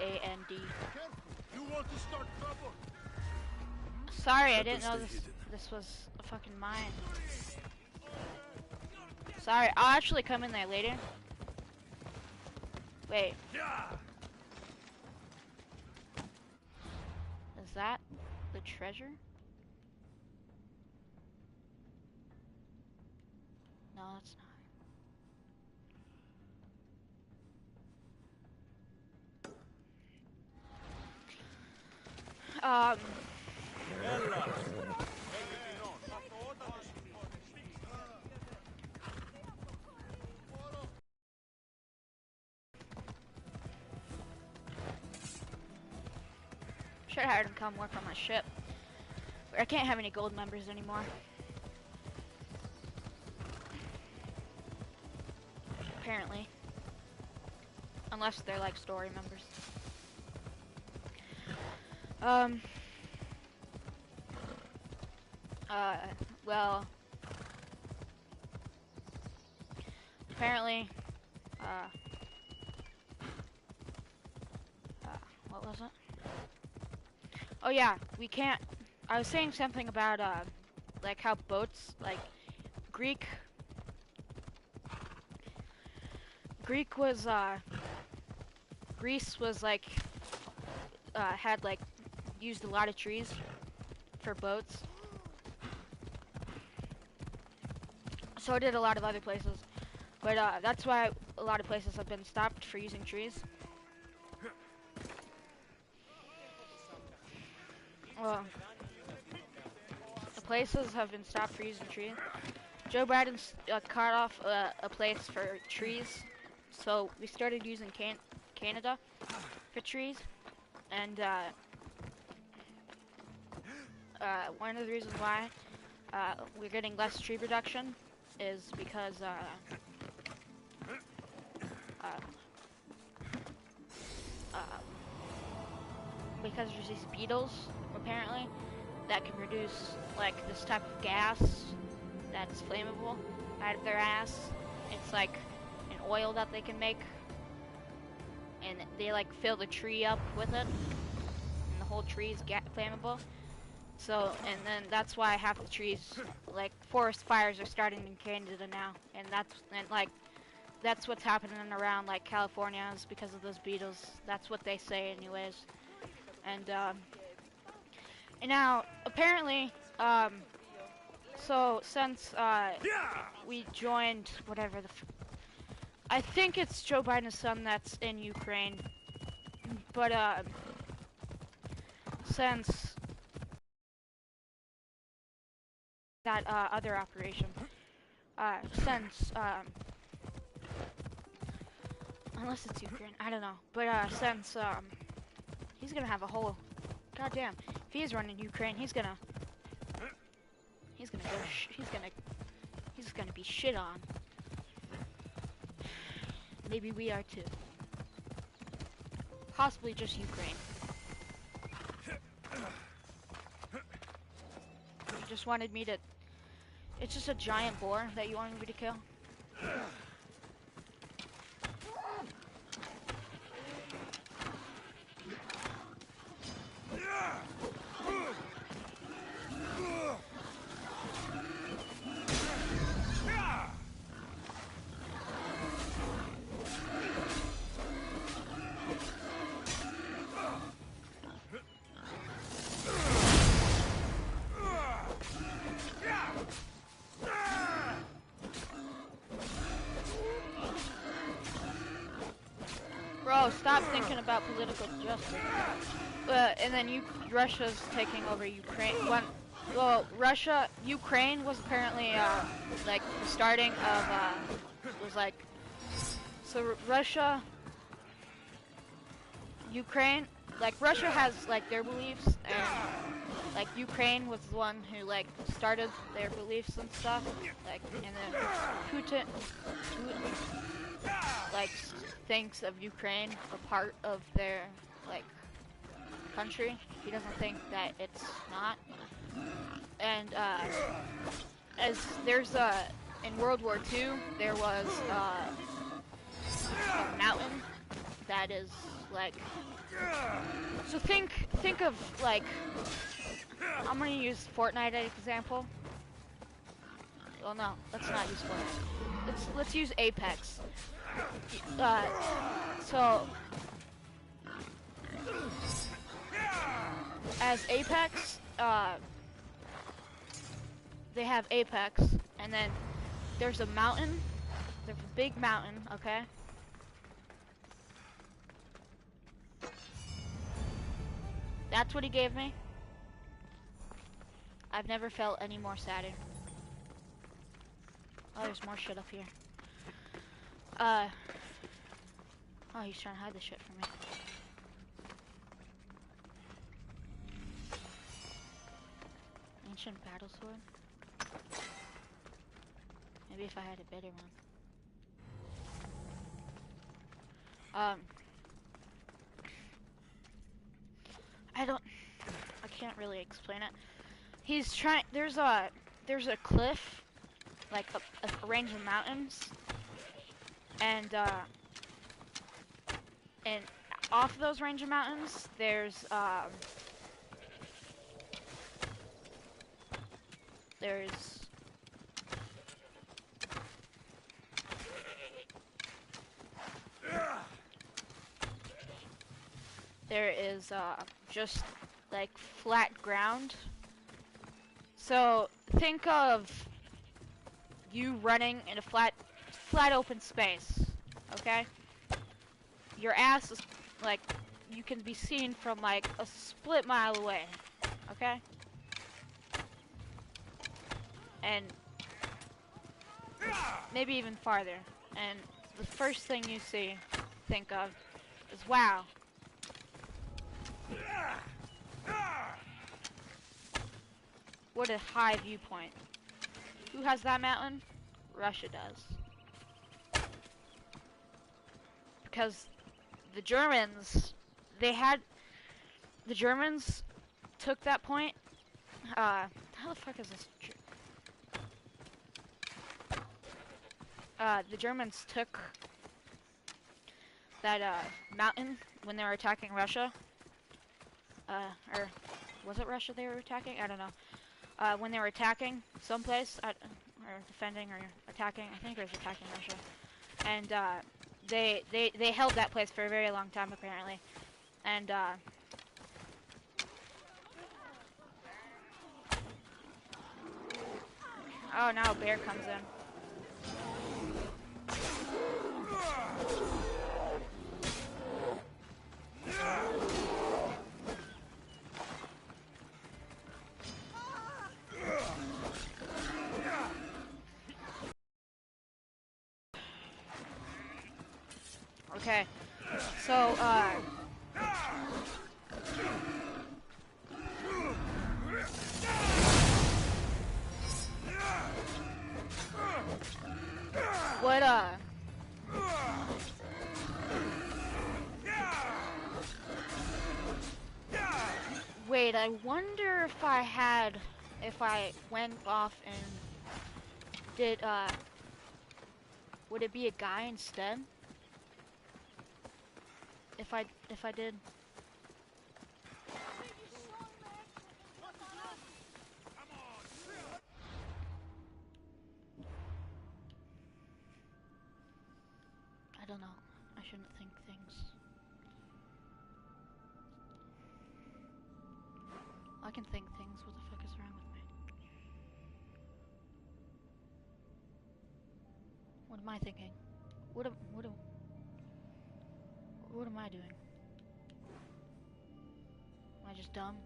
A-N-D. You want to start trouble? Sorry, I didn't know this was a fucking mine. Sorry, I'll actually come in there later. Wait. Is that the treasure? No, it's not. Should have had him come work on my ship. But I can't have any gold members anymore. Apparently. Unless they're like story members. Well, apparently, what was it? Oh yeah, we can't, I was saying something about, like how boats, like, Greece was like, had like, used a lot of trees for boats. So did a lot of other places. But that's why a lot of places have been stopped for using trees. Well, the places have been stopped for using trees. Joe Biden's cut off a place for trees. So we started using Canada for trees. And one of the reasons why we're getting less tree production is because because there's these beetles apparently that can produce like this type of gas that's flammable out of their ass. It's like an oil that they can make, and they like fill the tree up with it, and the whole tree is flammable. So, and then that's why half the trees, like forest fires, are starting in Canada now, and that's what's happening around like California is because of those beetles. That's what they say, anyways. And now apparently, so since we joined whatever I think it's Joe Biden's son that's in Ukraine, but since that other operation, since unless it's Ukraine, I don't know, but since he's gonna have a whole, goddamn, if he's running Ukraine, he's gonna be shit on. Maybe we are too. Possibly just Ukraine. You just wanted me to. It's just a giant boar that you wanted me to kill. Bro, stop thinking about political justice. And then Russia's taking over Ukraine. Ukraine was apparently like the starting of was like, so Russia, Ukraine, like Russia has like their beliefs, and like Ukraine was the one who like started their beliefs and stuff. Like, and then Putin like thinks of Ukraine a part of their like country. He doesn't think that it's not. And as there's in World War II there was a mountain that is like, so think of like, I'm gonna use Fortnite as example. Well, no, let's not use Fortnite. Let's use Apex. So as Apex, they have Apex, and then there's a mountain. There's a big mountain, okay? That's what he gave me. I've never felt any more sadder. Oh, there's more shit up here. Oh, he's trying to hide the shit from me. Ancient battle sword. Maybe if I had a better one. I can't really explain it. He's trying, there's a cliff, like a range of mountains, and off those range of mountains, there's just like flat ground. So think of you running in a flat open space, okay? Your ass is like, you can be seen from like a split mile away, okay? And maybe even farther. And the first thing you think of is, wow. What a high viewpoint. Who has that mountain? Russia does. Because the Germans took that point. How the fuck is this? The Germans took that mountain when they were attacking Russia. Or was it Russia they were attacking? I don't know. When they were attacking someplace, or defending or attacking, I think it was attacking Russia. And they held that place for a very long time apparently. And oh, now a bear comes in. Okay, so, what, wait, I wonder if I went off and did, would it be a guy instead? If I did. I don't know. I shouldn't think things. I can think things. What the fuck is wrong with me? What am I thinking? What am I doing? Am I just dumb?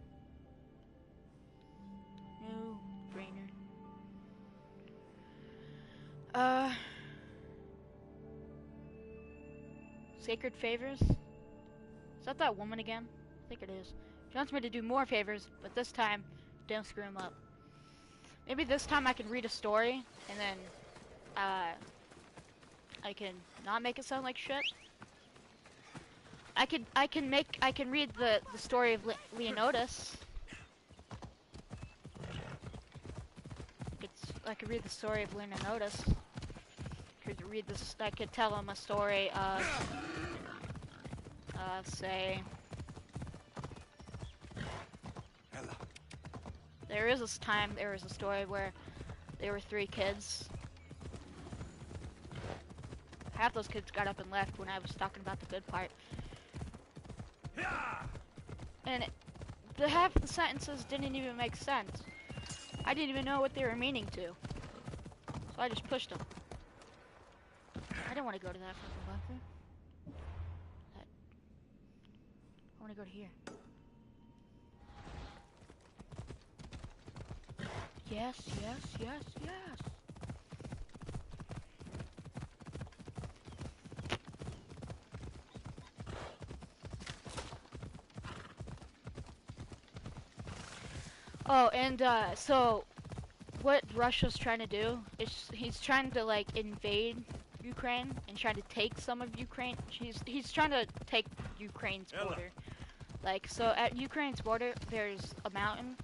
No brainer. Sacred favors? Is that woman again? I think it is. She wants me to do more favors, but this time, don't screw him up. Maybe this time I can read a story, and then, I can not make it sound like shit. I can read the story of Leonidas. I could read the story of Leonidas. I could tell him a story of say there is this time, there was a story where there were 3 kids. Half those kids got up and left when I was talking about the good part. And the half of the sentences didn't even make sense. I didn't even know what they were meaning to. So I just pushed them. I didn't want to go to that fucking bathroom. I want to go to here. Yes, yes, yes, yes. Oh, and so what Russia's trying to do is he's trying to like invade Ukraine and trying to take some of Ukraine. He's trying to take Ukraine's border. Like, so at Ukraine's border there's a mountain,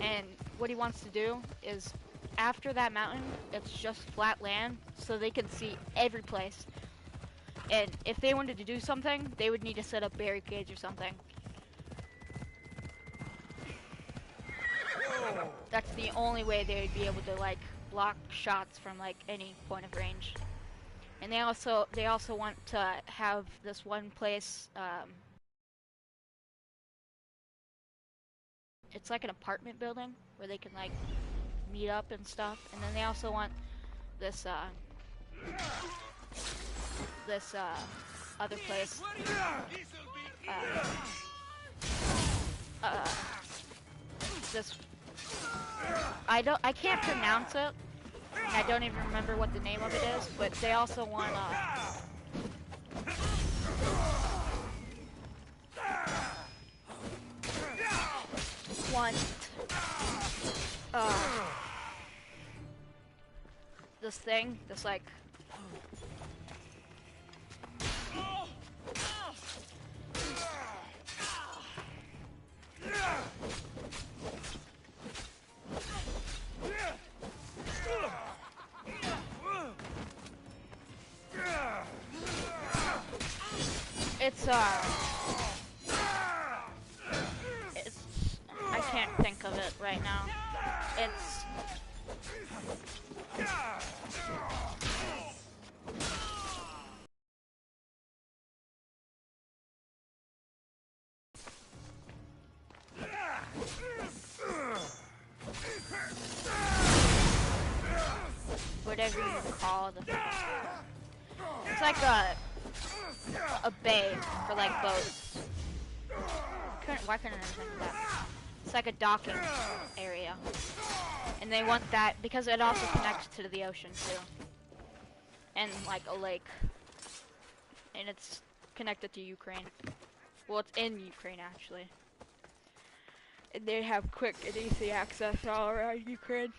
and what he wants to do is after that mountain it's just flat land so they can see every place. And if they wanted to do something, they would need to set up barricades or something. That's the only way they would be able to like block shots from like any point of range. And they also want to have this one place, it's like an apartment building where they can like meet up and stuff. And then they also want this other place, this, I can't pronounce it, and I don't even remember what the name of it is, but they also want this thing, this like it's I can't think of it right now. It's whatever you call the. It's like a bay for like boats. Why couldn't I think of that? It's like a docking area, and they want that because it also connects to the ocean too, and like a lake, and it's connected to Ukraine. Well, it's in Ukraine actually, and they have quick and easy access all around Ukraine.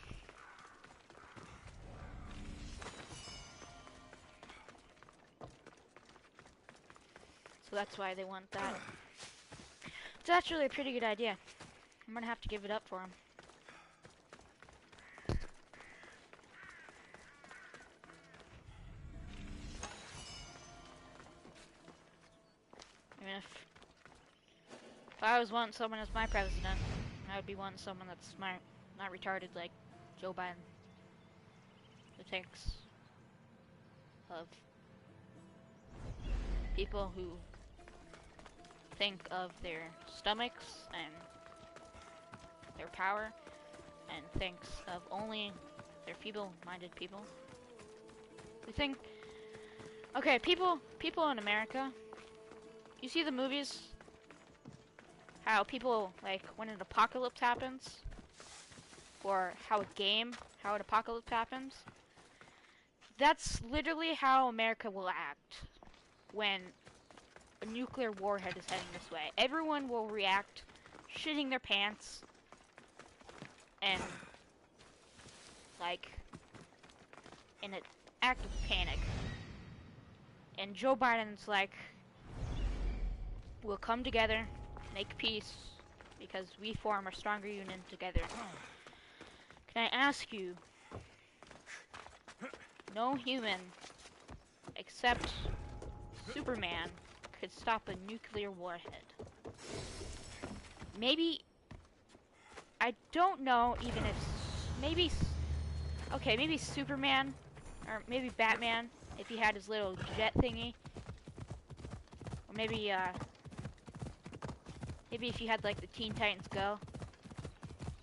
So that's why they want that. It's actually a pretty good idea. I'm gonna have to give it up for him. I mean, if I was wanting someone as my president, I would be wanting someone that's smart, not retarded like Joe Biden, who thinks of people who think of their stomachs and their power, and thinks of only their feeble-minded people. We think, okay, people in America, you see the movies, how people, like, when an apocalypse happens, or how an apocalypse happens, that's literally how America will act when a nuclear warhead is heading this way. Everyone will react, shitting their pants, and, like, in an act of panic. And Joe Biden's like, we'll come together, make peace, because we form a stronger union together. Can I ask you, no human, except Superman, could stop a nuclear warhead. Maybe, I don't know even if, maybe, okay, maybe Superman, or maybe Batman, if he had his little jet thingy. Or maybe, maybe if you had like the Teen Titans Go,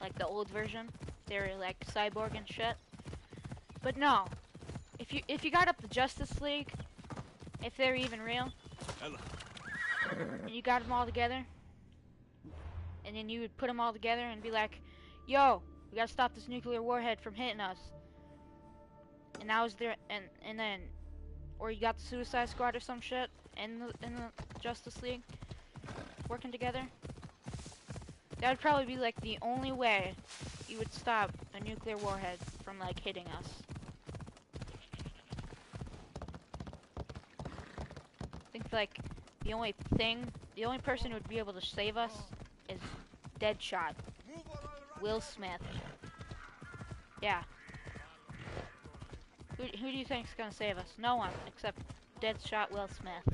like the old version, they were like cyborg and shit. But no, if you got up the Justice League, if they're even real, and you got them all together, and then you would put them all together and be like, yo, we gotta stop this nuclear warhead from hitting us. And that was their, and then, or you got the Suicide Squad or some shit in the Justice League working together. That would probably be like the only way you would stop a nuclear warhead from like hitting us. I think like the only person who would be able to save us is Deadshot, Will Smith. Yeah. Who do you think's gonna save us? No one, except Deadshot Will Smith.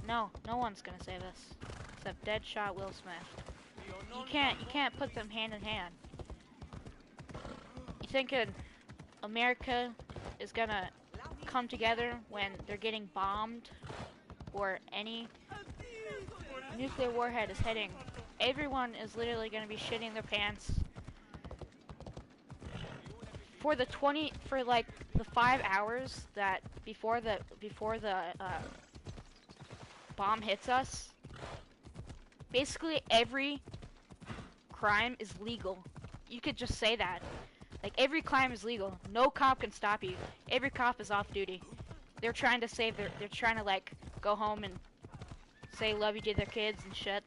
No one's gonna save us, except Deadshot Will Smith. You can't put them hand in hand. You thinking America is gonna come together when they're getting bombed, or any nuclear warhead is hitting? Everyone is literally gonna be shitting their pants. For the 5 hours that before the bomb hits us, basically every crime is legal. You could just say that. Like, every crime is legal. No cop can stop you. Every cop is off duty. They're trying to save they're trying to like go home and say love you to their kids and shit.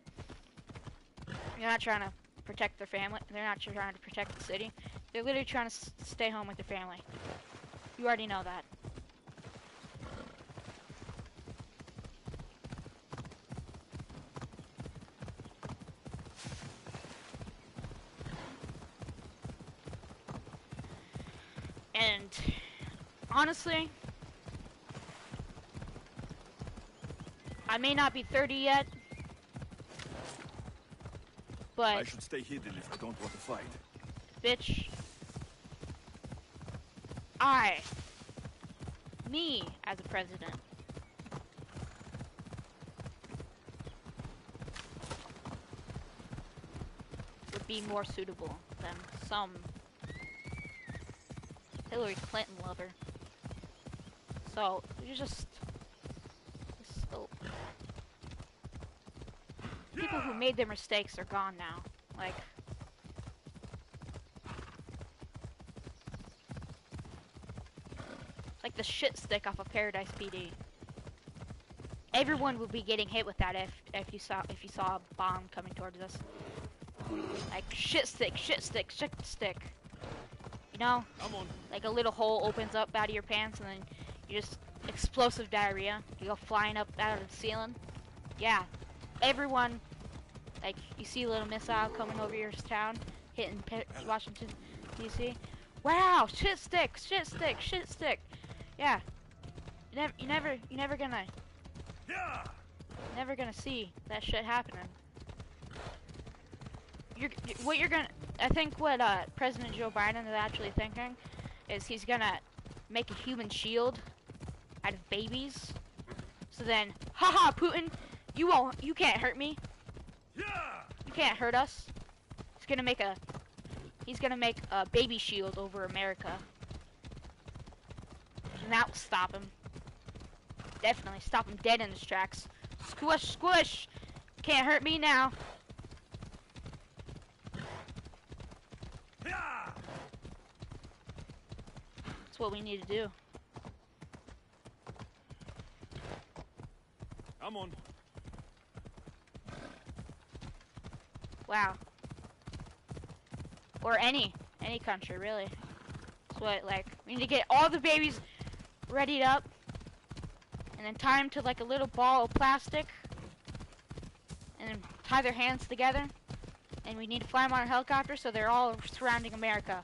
They're not trying to protect their family. They're not trying to protect the city. They're literally trying to stay home with their family. You already know that. And honestly, I may not be 30 yet, but I should stay hidden if I don't want to fight. bitch, me as a president, would be more suitable than some Hillary Clinton lover. So, you just people who made their mistakes are gone now. Like, like the shit stick off of Paradise PD. Everyone would be getting hit with that if you saw a bomb coming towards us. Like, shit stick. You know? Like a little hole opens up out of your pants and then you just explosive diarrhea. You go flying up out of the ceiling. Yeah. Everyone, like, you see a little missile coming over your town, hitting Washington, D.C. Wow, shit stick. Yeah. You're never gonna see that shit happening. I think what President Joe Biden is actually thinking is he's gonna make a human shield out of babies. So then, haha, Putin, you can't hurt me. You can't hurt us. He's gonna make a baby shield over America. And that will stop him. Definitely stop him dead in his tracks. Squish. Can't hurt me now. That's what we need to do. I'm on. Wow. Or any country, really. That's what, like, we need to get all the babies readied up, and then tie them to, like, a little ball of plastic, and then tie their hands together, and we need to fly them on a helicopter so they're all surrounding America.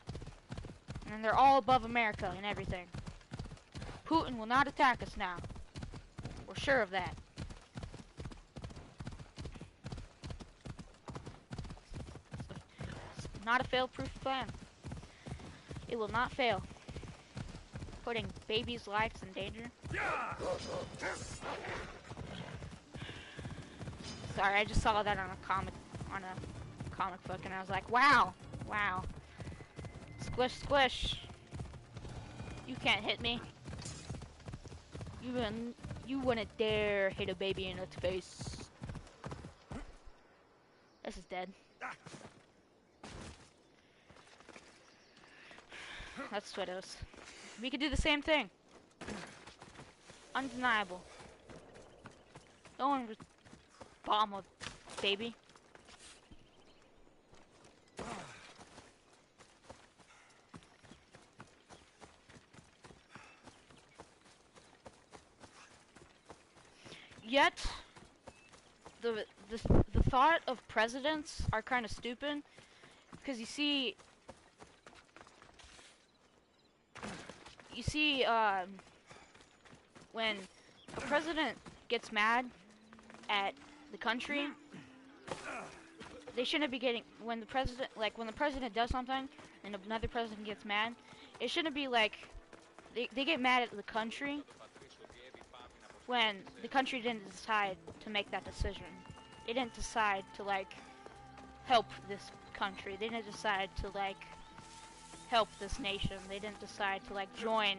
And then they're all above America and everything. Putin will not attack us now. We're sure of that. It's not a fail-proof plan. It will not fail. Putting babies' lives in danger. Sorry, I just saw that on a comic book, and I was like, wow, wow. Squish, squish. You can't hit me. You wouldn't dare hit a baby in its face. This is dead. That's Twitos. We could do the same thing. Undeniable. No one would bomb a baby. Yet, the thought of presidents are kind of stupid, because you see, when a president gets mad at the country, they shouldn't be getting, when the president does something and another president gets mad, it shouldn't be like, they get mad at the country when the country didn't decide to make that decision. They didn't decide to, like, help this country. They didn't decide to, like, help this nation. They didn't decide to, like, join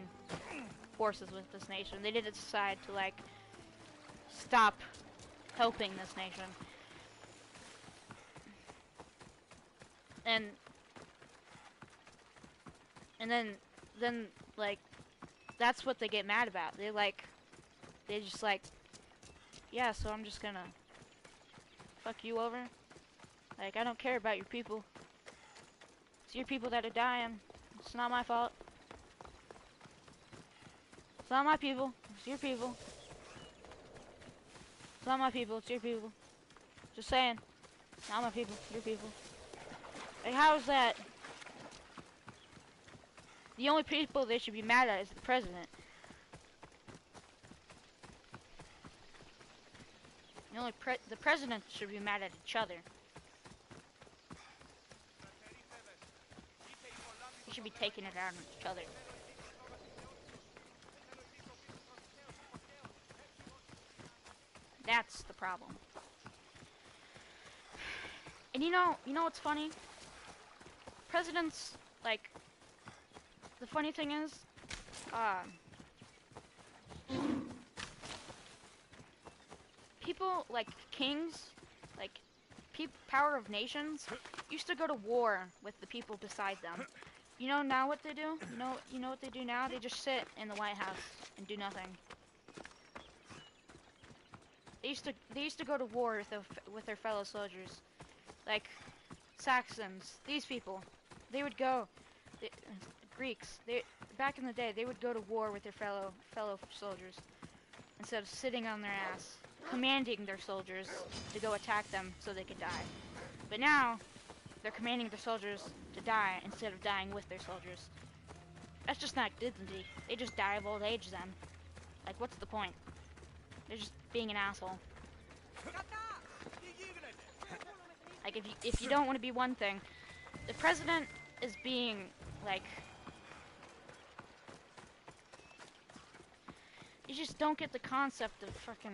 forces with this nation. They didn't decide to, like, stop helping this nation. And then like, that's what they get mad about. They just like, yeah, so I'm just gonna fuck you over. Like, I don't care about your people. It's your people that are dying. It's not my fault. It's not my people. It's your people. It's not my people. It's your people. Just saying. Not my people. Your people. Like, how is that? The only people they should be mad at is the president. The president should be mad at each other. They should be taking it out on each other. That's the problem. And you know what's funny? Presidents, like, the funny thing is, people like kings, like power of nations, used to go to war with the people beside them. You know now what they do? You know what they do now? They just sit in the White House and do nothing. They used to go to war with their fellow soldiers, like Saxons. These people, they would go. Greeks. Back in the day, they would go to war with their fellow soldiers instead of sitting on their ass, commanding their soldiers to go attack them so they could die. But now, they're commanding their soldiers to die instead of dying with their soldiers. That's just not dignity. They just die of old age then. Like, what's the point? They're just being an asshole. Like, if you don't want to be one thing, the president is being, like, you just don't get the concept of fucking.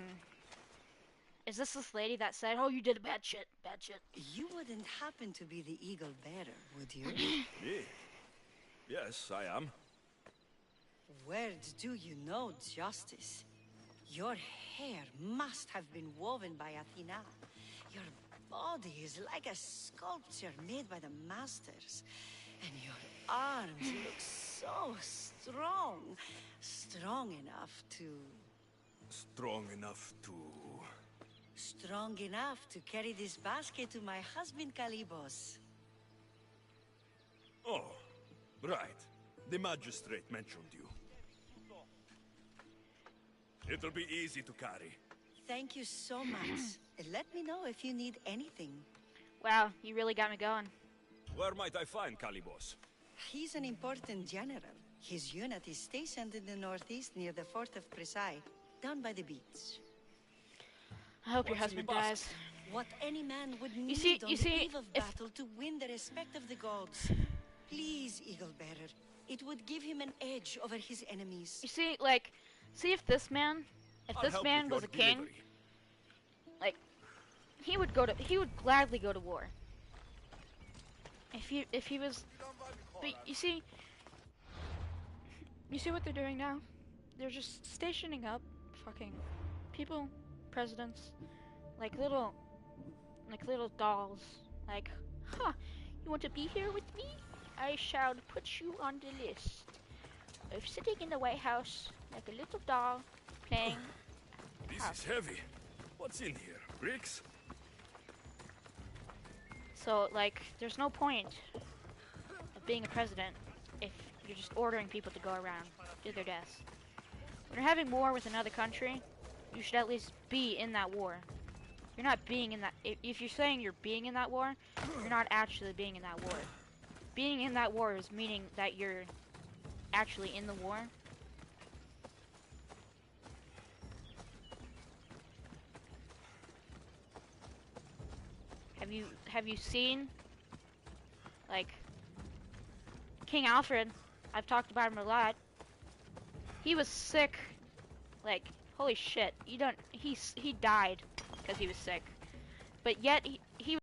Is this lady that said, "Oh, you did bad shit, bad shit"? You wouldn't happen to be the eagle bearer, would you? Me? Yes, I am. Where do you know justice? Your hair must have been woven by Athena. Your body is like a sculpture made by the masters. And your arms look so strong. Strong enough to... Strong enough to... Strong enough to carry this basket to my husband, Kalibos. Oh, right. The magistrate mentioned you. It'll be easy to carry. Thank you so much. And let me know if you need anything. Wow, you really got me going. Where might I find Kalibos? He's an important general. His unit is stationed in the northeast near the fort of Presai. down by the beach. I hope your What's in the husband basket? dies. What any man would need see- on you the see, eve of if- battle to win the respect of the gods. Please, Eagle Bearer. It would give him an edge over his enemies. You see, like, see if this man, I'll this help man with was a your king, delivery. like, he would gladly go to war. If he was, but you see what they're doing now? They're just stationing up fucking people, presidents, like little dolls. Like, huh, you want to be here with me? I shall put you on the list of sitting in the White House like a little doll playing. This is heavy. What's in here? Bricks? So, like, there's no point of being a president if you're just ordering people to go around to their deaths. When you're having war with another country, you should at least be in that war. You're not being in that. If you're saying you're being in that war, you're not actually being in that war. Being in that war is meaning that you're actually in the war. Have you seen, like, King Alfred? I've talked about him a lot. He was sick. Like, holy shit. He died because he was sick. But yet he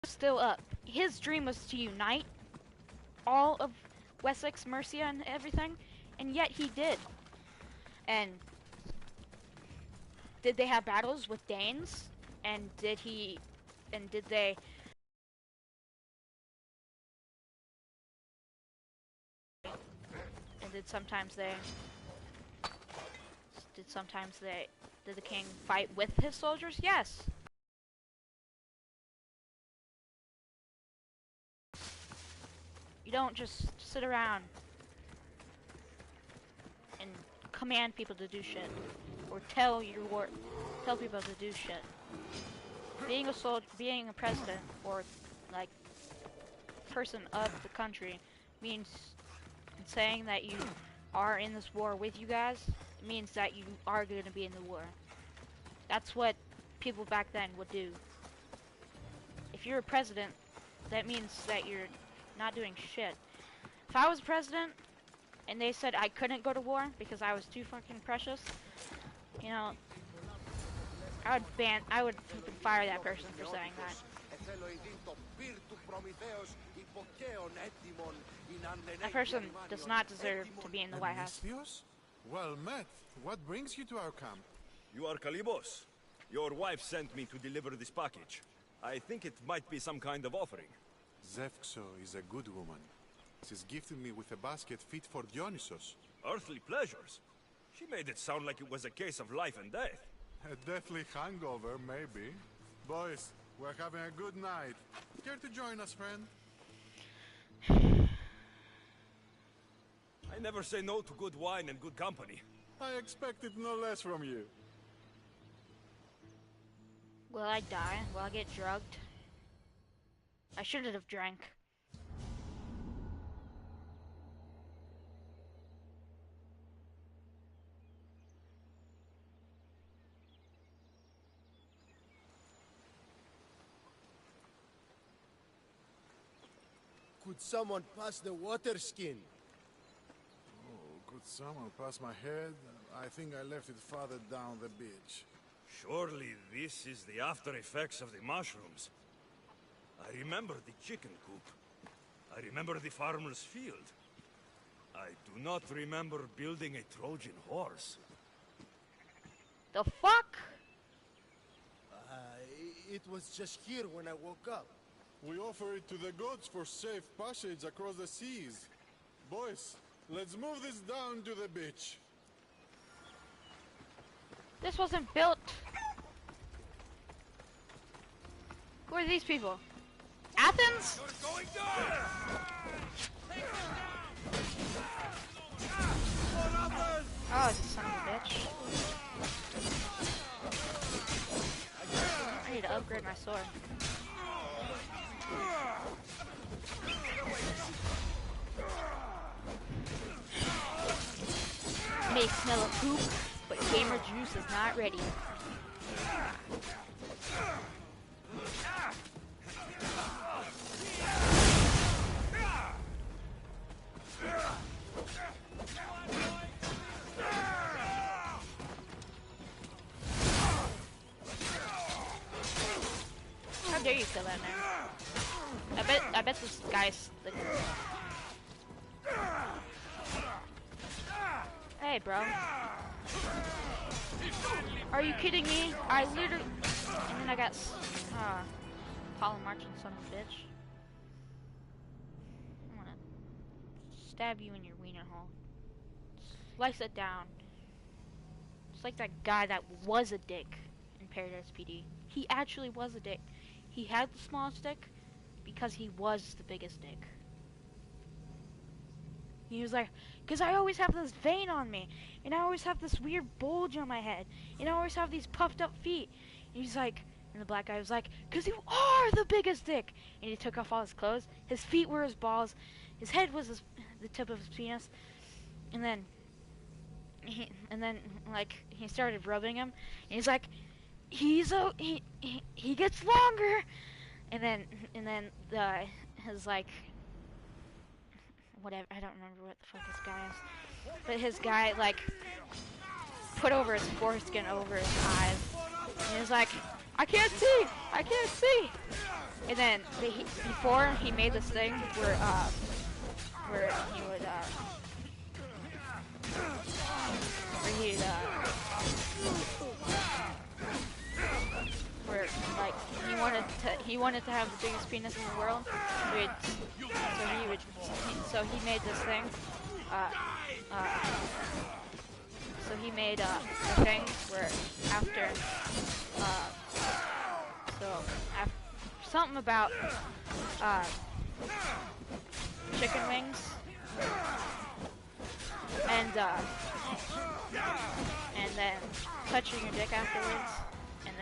was still up. His dream was to unite all of Wessex, Mercia, and everything, and yet he did. And did they have battles with Danes? And did they did the king fight with his soldiers? Yes. You don't just sit around and command people to do shit, or tell people to do shit. Being a soldier, being a president, or like person of the country means saying that you are in this war with you guys. It means that you are going to be in the war. That's what people back then would do. If you're a president, that means that you're not doing shit. If I was president and they said I couldn't go to war because I was too fucking precious, you know, I would fucking fire that person for saying that. That person does not deserve to be in the White House. Well met. What brings you to our camp? You are Kalibos. Your wife sent me to deliver this package. I think it might be some kind of offering. Zevkso is a good woman. She's gifted me with a basket fit for Dionysos. Earthly pleasures? She made it sound like it was a case of life and death. A deathly hangover, maybe. Boys, we're having a good night. Care to join us, friend? I never say no to good wine and good company. I expected no less from you. Will I die? Will I get drugged? I shouldn't have drank. Could someone pass the water skin? Oh, could someone pass my head? I think I left it farther down the beach. Surely this is the after effects of the mushrooms. I remember the chicken coop. I remember the farmer's field. I do not remember building a Trojan horse. The fuck? It was just here when I woke up. We offer it to the gods for safe passage across the seas. Boys, let's move this down to the beach. This wasn't built. Who are these people? Athens? You're going down! Oh, it's a son of a bitch. I need to upgrade my sword. may smell a poop, but gamer juice is not ready. How dare you kill that man? I bet this guy's like... Hey, bro. Are you kidding me? I literally... And then I got... Paul Marching son of a bitch. I'm gonna stab you in your wiener hole. Slice it down. It's like that guy that was a dick in Paradise PD. He actually was a dick. He had the smallest dick because he was the biggest dick. He was like, because I always have this vein on me, and I always have this weird bulge on my head, and I always have these puffed up feet. And he's like, and the black guy was like, because you are the biggest dick. And he took off all his clothes. His feet were his balls. His head was the tip of his penis. And then, like, he started rubbing him. And he's like, he gets longer. And then his like, whatever, I don't remember what the fuck this guy is. But his guy, like, put over his foreskin over his eyes. And he was like, I can't see! I can't see! And then, before he made this thing where he would, where, like, he wanted to have the biggest penis in the world. So he made this thing. So he made a thing where after something about chicken wings and then touching your dick afterwards, and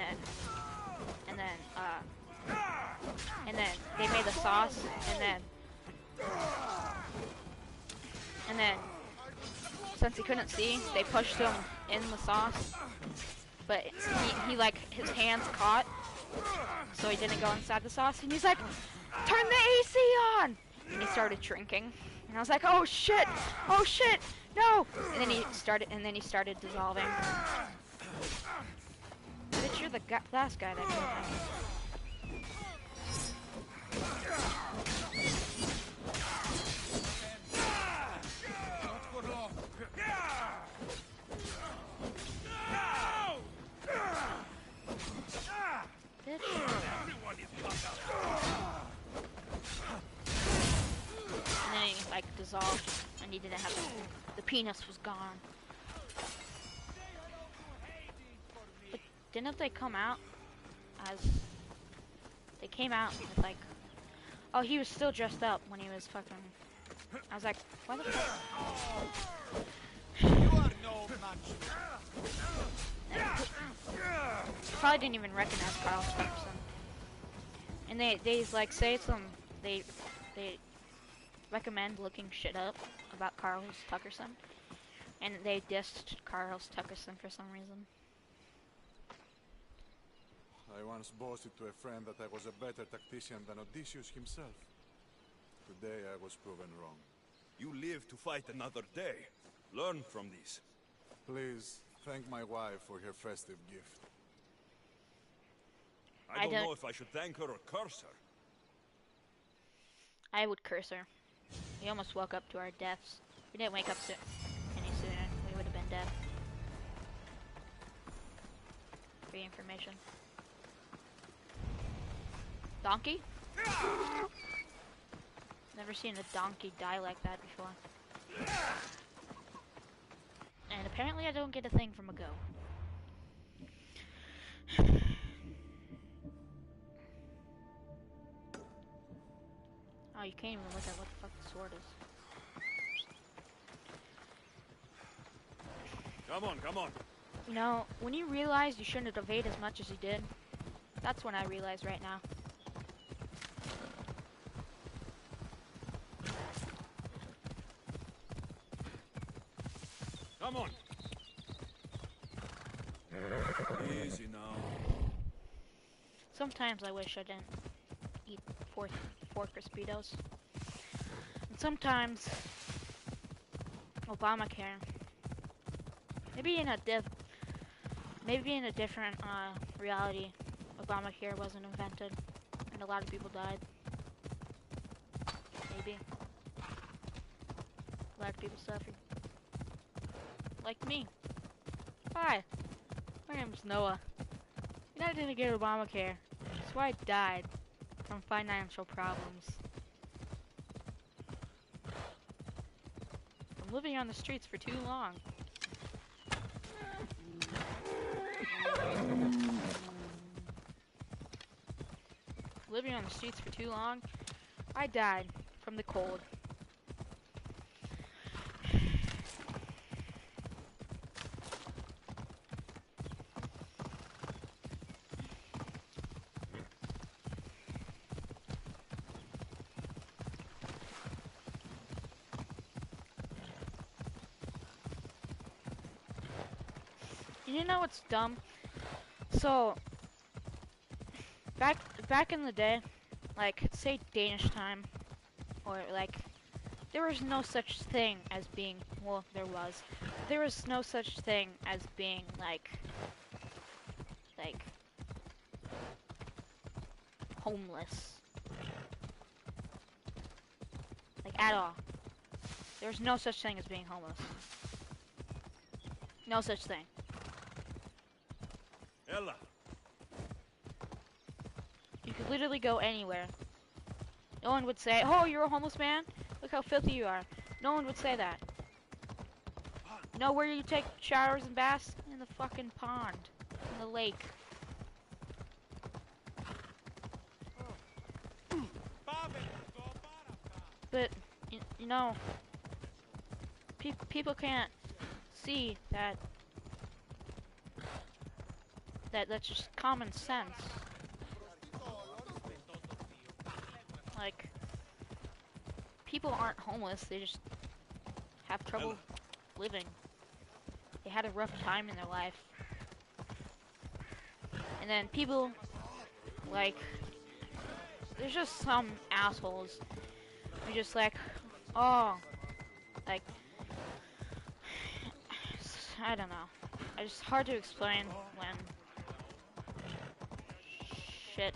then they made the sauce, and then since he couldn't see, they pushed him in the sauce, but he like, his hands caught, so he didn't go inside the sauce, and he's like, turn the AC on! And he started shrinking, and I was like, oh shit, no! And then he started dissolving. Bitch, you're the last guy that killed me. Bitch. And then he like dissolved, and he didn't have the penis was gone. But didn't they come out as they came out with like, oh, he was still dressed up when he was fucking. I was like, why the fuck? You are no match. Probably didn't even recognize Carl Tuckerson. And they like say some, they recommend looking shit up about Carl Tuckerson, and they dissed Carl Tuckerson for some reason. I once boasted to a friend that I was a better tactician than Odysseus himself. Today I was proven wrong. You live to fight another day. Learn from this. Please, thank my wife for her festive gift. I don't know if I should thank her or curse her. I would curse her. We almost woke up to our deaths. We didn't wake up any sooner. We would have been dead. Free information. Donkey? Never seen a donkey die like that before. And apparently I don't get a thing from a goat. Oh, you can't even look at what the fuck the sword is. Come on. You know, when you realize you shouldn't have evaded as much as you did, that's when I realize right now. Come on. Easy now. Sometimes I wish I didn't eat four Crispitos. And sometimes Obamacare. Maybe in a different reality, Obamacare wasn't invented and a lot of people died. Maybe. A lot of people suffered. Like me. Hi. My name's Noah. And I didn't get Obamacare. So I died from financial problems. From living on the streets for too long. Living on the streets for too long, I died from the cold. You know what's dumb? So back in the day, like say Danish time, or like there was no such thing as being, well, there was no such thing as being like homeless, like at all. There's no such thing as being homeless. No such thing. Ella. You could literally go anywhere. No one would say, "Oh, you're a homeless man? Look how filthy you are." No one would say that. You know where you take showers and baths? In the fucking pond. In the lake. But, you know, people can't see that that's just common sense. Like, people aren't homeless, they just have trouble living. They had a rough time in their life. And then people, like, there's just some assholes who just like, oh, like, I don't know. It's just hard to explain when shit,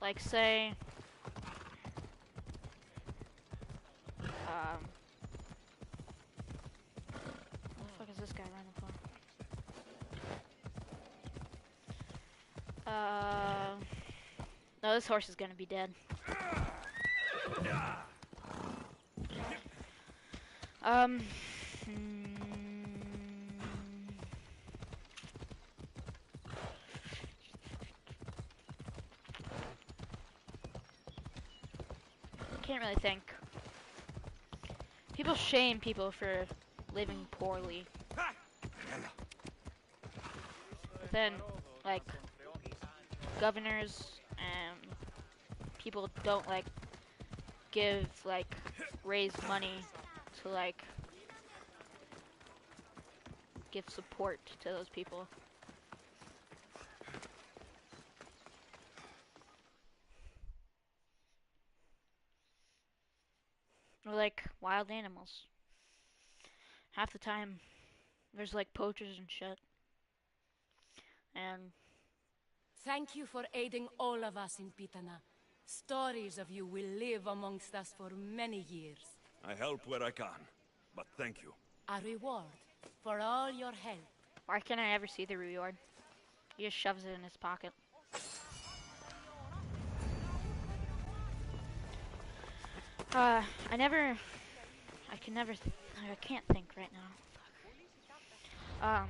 like say, what the fuck is this guy running for? No, this horse is gonna be dead. Can't really think. People shame people for living poorly. But then, like, governors and people don't, like, raise money to, like, give support to those people. Or like wild animals. Half the time there's like poachers and shit. And thank you for aiding all of us in Pitana. Stories of you will live amongst us for many years. I help where I can, but thank you. A reward for all your help. Why can't I ever see the reward? He just shoves it in his pocket. I can't think right now. Fuck.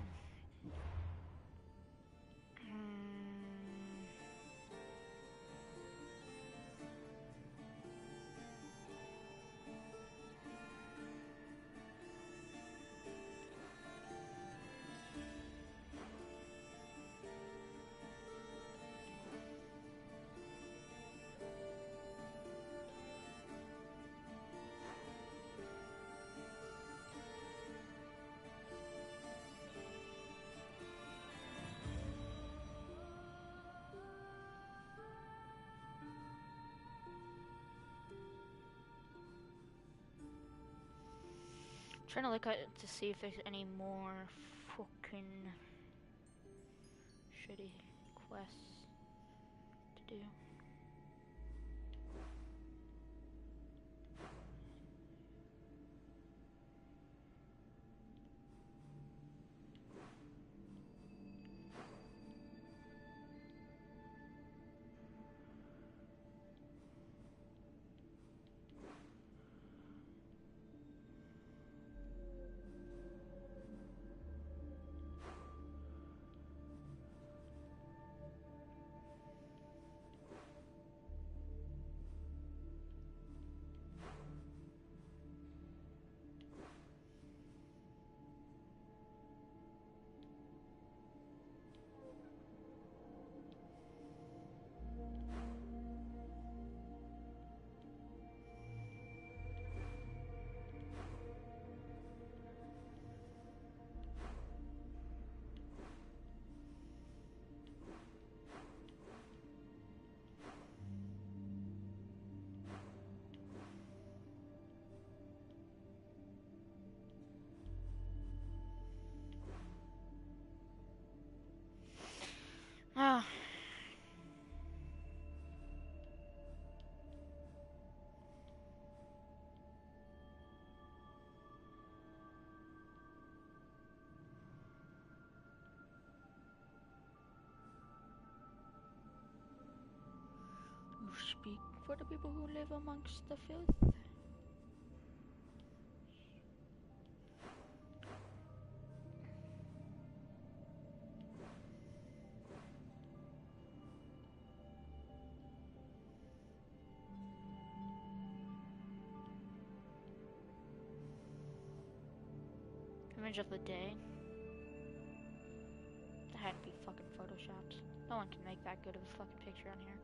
Trying to look at to see if there's any more fucking shitty quests to do. Ah. You speak for the people who live amongst the filth. Image of the day. That had to be fucking photoshopped. No one can make that good of a fucking picture on here.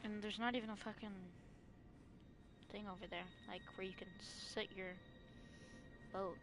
And there's not even a fucking thing over there, like where you can sit your boat.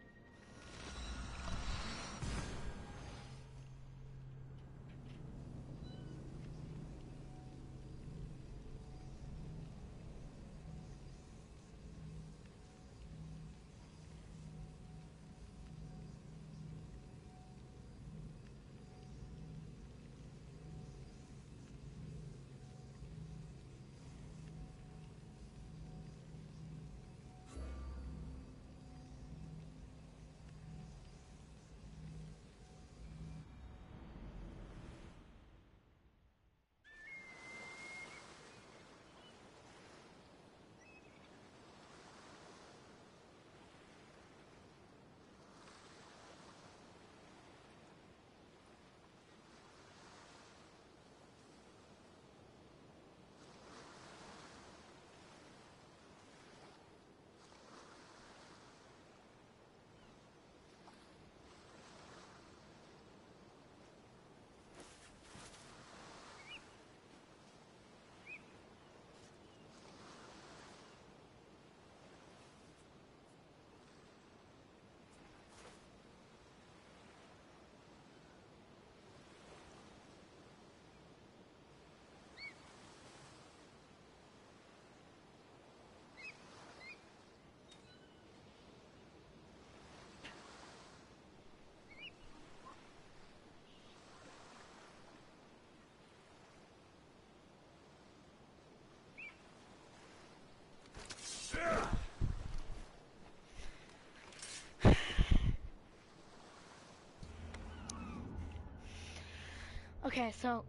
Okay, so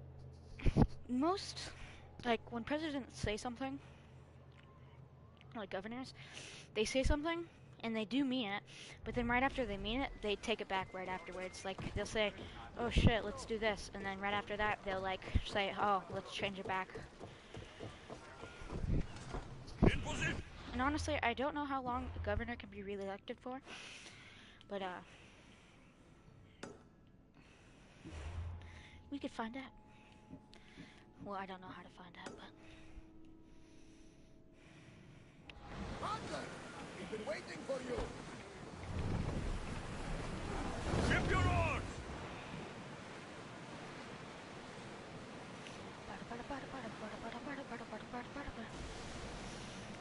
most, like, when presidents say something, like governors, they say something and they do mean it, but then right after they mean it, they take it back right afterwards. Like, they'll say, oh shit, let's do this, and then right after that, they'll, like, say, oh, let's change it back. And honestly, I don't know how long a governor can be re-elected for, but, we could find out. Well, I don't know how to find out, but... Butler! We've been waiting for you!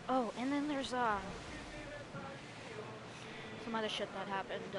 Oh, and then there's some other shit that happened